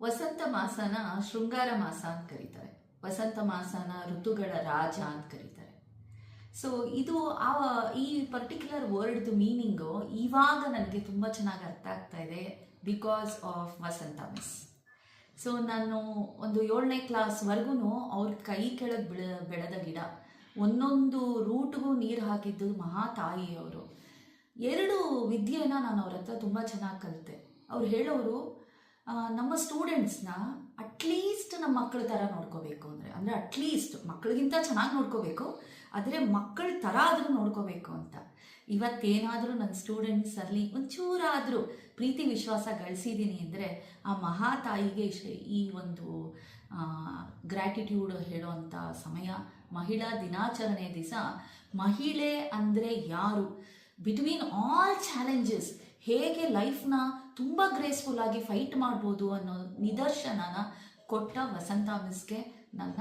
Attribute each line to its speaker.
Speaker 1: ವಸಂತ ಮಾಸನ ಶೃಂಗಾರ ಮಾಸ ಅಂತ ಕರೀತಾರೆ. ವಸಂತ ಮಾಸನ ಋತುಗಳ ರಾಜ ಅಂತ ಕರೀತಾರೆ. ಸೊ ಇದು ಈ ಪರ್ಟಿಕ್ಯುಲರ್ ವರ್ಡ್ದು ಮೀನಿಂಗು ಇವಾಗ ನನಗೆ ತುಂಬ ಚೆನ್ನಾಗಿ ಅರ್ಥ ಆಗ್ತಾ ಇದೆ because of Vasantha miss. So ನಾನು ಒಂದು 7ನೇ ಕ್ಲಾಸ್ವರೆಗೂ ಅವ್ರ ಕೈ ಕೆಳಗೆ ಬೆಳೆದ ಗಿಡ, ಒಂದೊಂದು ರೂಟ್ಗೂ ನೀರು ಹಾಕಿದ್ದು ಮಹಾ ತಾಯಿಯವರು. 2 ವಿದ್ಯೆನ ನಾನು ಅವ್ರ ಹತ್ರ ತುಂಬ ಚೆನ್ನಾಗಿ ಕಲಿತೆ. ಅವ್ರು ಹೇಳೋರು, ನಮ್ಮ ಸ್ಟೂಡೆಂಟ್ಸ್ನ ಅಟ್ಲೀಸ್ಟ್ ನಮ್ಮ ಮಕ್ಕಳ ಥರ ನೋಡ್ಕೋಬೇಕು ಅಂದರೆ ಅಟ್ಲೀಸ್ಟ್ ಮಕ್ಕಳಿಗಿಂತ ಚೆನ್ನಾಗಿ ನೋಡ್ಕೋಬೇಕು, ಆದರೆ ಮಕ್ಕಳ ಥರ ಆದರೂ ನೋಡ್ಕೋಬೇಕು ಅಂತ. ಇವತ್ತೇನಾದರೂ ನನ್ನ ಸ್ಟೂಡೆಂಟ್ಸಲ್ಲಿ ಒಂಚೂರಾದರೂ ಪ್ರೀತಿ ವಿಶ್ವಾಸ ಗಳಿಸಿದ್ದೀನಿ ಅಂದರೆ ಆ ಮಹಾ ತಾಯಿಗೆ ಈ ಒಂದು ಗ್ರ್ಯಾಟಿಟ್ಯೂಡ್ ಹೇಳೋವಂಥ ಸಮಯ. ಮಹಿಳಾ ದಿನಾಚರಣೆ ದಿವಸ ಮಹಿಳೆ ಅಂದರೆ ಯಾರು, ಬಿಟ್ವೀನ್ ಆಲ್ ಚಾಲೆಂಜಸ್ ಹೇಗೆ ಲೈಫ್ನ ತುಂಬ ಗ್ರೇಸ್ಫುಲ್ಲಾಗಿ ಫೈಟ್ ಮಾಡ್ಬೋದು ಅನ್ನೋ ನಿದರ್ಶನನ ಕೊಟ್ಟ ವಸಂತ ಮಿಸ್ಗೆ ನನ್ನ